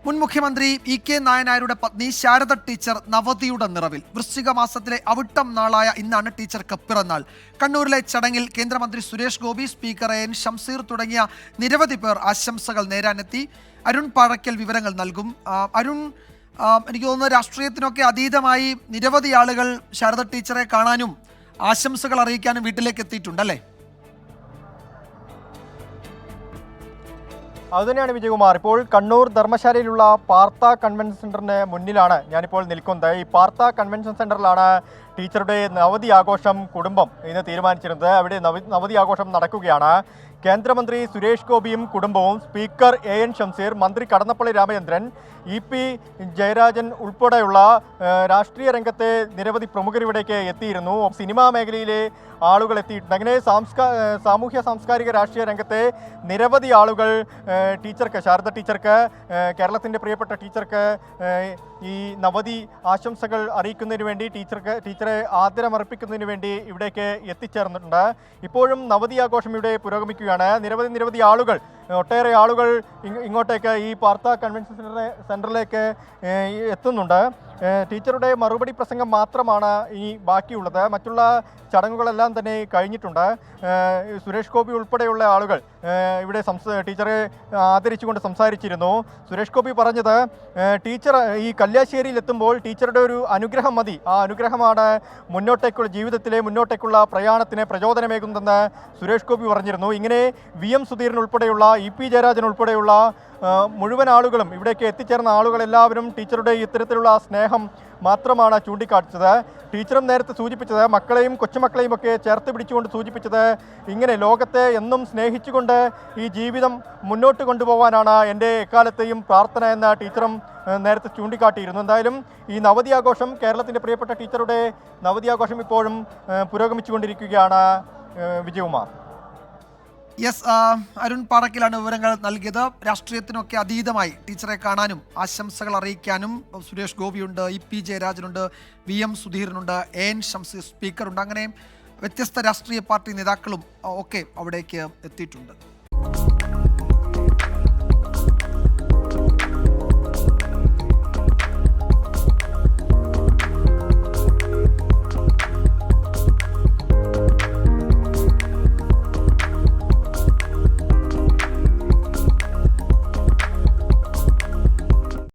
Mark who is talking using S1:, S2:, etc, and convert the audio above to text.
S1: മുൻ മുഖ്യമന്ത്രി ഇ.കെ. നായനാരുടെ പത്നി ശാരദ ടീച്ചർ നവതിയുടെ നിറവിൽ. വൃശ്ചിക മാസത്തിലെ അവിട്ടം നാളായ ഇന്നാണ് ടീച്ചർക്ക് പിറന്നാൾ. കണ്ണൂരിലെ ചടങ്ങിൽ കേന്ദ്രമന്ത്രി സുരേഷ് ഗോപി, സ്പീക്കർ എൻ ശംസീർ തുടങ്ങിയ നിരവധി പേർ ആശംസകൾ നേരാനെത്തി. അരുൺ പാഴക്കൽ വിവരങ്ങൾ നൽകും. അരുൺ, എനിക്ക് തോന്നുന്നു രാഷ്ട്രീയത്തിനൊക്കെ അതീതമായി നിരവധി ആളുകൾ ശാരദ ടീച്ചറെ കാണാനും ആശംസകൾ അറിയിക്കാനും വീട്ടിലേക്ക് എത്തിയിട്ടുണ്ടല്ലേ?
S2: അതുതന്നെയാണ് വിജയകുമാർ. ഇപ്പോൾ കണ്ണൂർ ധർമ്മശാലയിലുള്ള പാർത്ത കൺവെൻഷൻ സെന്ററിന് മുന്നിലാണ് ഞാനിപ്പോൾ നിൽക്കുന്നത്. ഈ പാർത്ത കൺവെൻഷൻ സെന്ററിലാണ് ടീച്ചറുടെ നവതി ആഘോഷം കുടുംബം ഇന്ന് തീരുമാനിച്ചിരുന്നത്. അവിടെ നവതി ആഘോഷം നടക്കുകയാണ്. കേന്ദ്രമന്ത്രി സുരേഷ് ഗോപിയും കുടുംബവും, സ്പീക്കർ എ എൻ ഷംസീർ, മന്ത്രി കടന്നപ്പള്ളി രാമചന്ദ്രൻ, ഇ.പി. ജയരാജൻ ഉൾപ്പെടെയുള്ള രാഷ്ട്രീയ രംഗത്തെ നിരവധി പ്രമുഖർ ഇവിടേക്ക് എത്തിയിരുന്നു. സിനിമാ മേഖലയിലെ ആളുകൾ എത്തിയിട്ടുണ്ട്. അങ്ങനെ സാമൂഹ്യ സാംസ്കാരിക രാഷ്ട്രീയ രംഗത്തെ നിരവധി ആളുകൾ ടീച്ചർക്ക്, ശാരദ ടീച്ചർക്ക്, കേരളത്തിൻ്റെ പ്രിയപ്പെട്ട ടീച്ചർക്ക് ഈ നവതി ആശംസകൾ അറിയിക്കുന്നതിന് വേണ്ടി, ടീച്ചറെ ആദരമർപ്പിക്കുന്നതിന് വേണ്ടി ഇവിടേക്ക് എത്തിച്ചേർന്നിട്ടുണ്ട്. ഇപ്പോഴും നവതി ആഘോഷം ഇവിടെ പുരോഗമിക്കുകയാണ്. നിരവധി ആളുകൾ, ഒട്ടേറെ ആളുകൾ ഇങ്ങോട്ടേക്ക് ഈ പാർത്ത കൺവെൻഷൻ സെൻറ്ററിലേക്ക് എത്തുന്നുണ്ട്. ടീച്ചറുടെ മറുപടി പ്രസംഗം മാത്രമാണ് ഇനി ബാക്കിയുള്ളത്. മറ്റുള്ള ചടങ്ങുകളെല്ലാം തന്നെ കഴിഞ്ഞിട്ടുണ്ട്. സുരേഷ് ഗോപി ഉൾപ്പെടെയുള്ള ആളുകൾ ഇവിടെ ടീച്ചറെ ആദരിച്ചുകൊണ്ട് സംസാരിച്ചിരുന്നു. സുരേഷ് ഗോപി പറഞ്ഞത്, ടീച്ചർ ഈ കല്യാശ്ശേരിയിൽ എത്തുമ്പോൾ ടീച്ചറുടെ ഒരു അനുഗ്രഹം മതി, ആ അനുഗ്രഹമാണ് ജീവിതത്തിലെ മുന്നോട്ടേക്കുള്ള പ്രയാണത്തിന് പ്രചോദനമേകുന്നതെന്ന് സുരേഷ് ഗോപി പറഞ്ഞിരുന്നു. ഇങ്ങനെ വി.എം. സുധീരൻ ഉൾപ്പെടെയുള്ള, ഇ.പി. ജയരാജൻ ഉൾപ്പെടെയുള്ള മുഴുവൻ ആളുകളും, ഇവിടേക്ക് എത്തിച്ചേർന്ന ആളുകളെല്ലാവരും ടീച്ചറുടെ ഇത്തരത്തിലുള്ള സ്നേഹം മാത്രമാണ് ചൂണ്ടിക്കാണിച്ചത്. ടീച്ചറും നേരത്തെ സൂചിപ്പിച്ചത്, മക്കളെയും കൊച്ചുമക്കളെയും ഒക്കെ ചേർത്ത് പിടിച്ചുകൊണ്ട് സൂചിപ്പിച്ചത്, ഇങ്ങനെ ലോകത്തെ എന്നും സ്നേഹിച്ചുകൊണ്ട് ഈ ജീവിതം മുന്നോട്ട് കൊണ്ടുപോകാനാണ് എൻ്റെ എക്കാലത്തെയും പ്രാർത്ഥന എന്ന ടീച്ചറും നേരത്തെ ചൂണ്ടിക്കാട്ടിയിരുന്നു. എന്തായാലും ഈ നവതി ആഘോഷം, കേരളത്തിൻ്റെ പ്രിയപ്പെട്ട ടീച്ചറുടെ നവതി ആഘോഷം ഇപ്പോഴും പുരോഗമിച്ചുകൊണ്ടിരിക്കുകയാണ് വിജയകുമാർ.
S1: യെസ്, അരുൺ പാറക്കിലാണ് വിവരങ്ങൾ നൽകിയത്. രാഷ്ട്രീയത്തിനൊക്കെ അതീതമായി ടീച്ചറെ കാണാനും ആശംസകൾ അറിയിക്കാനും സുരേഷ് ഗോപിയുണ്ട്, ഇ.പി. ജയരാജനുണ്ട്, വി.എം. സുധീരനുണ്ട്, എ എൻ ശംസീർ സ്പീക്കറുണ്ട്. അങ്ങനെ വ്യത്യസ്ത രാഷ്ട്രീയ പാർട്ടി നേതാക്കളും ഒക്കെ അവിടേക്ക് എത്തിയിട്ടുണ്ട്.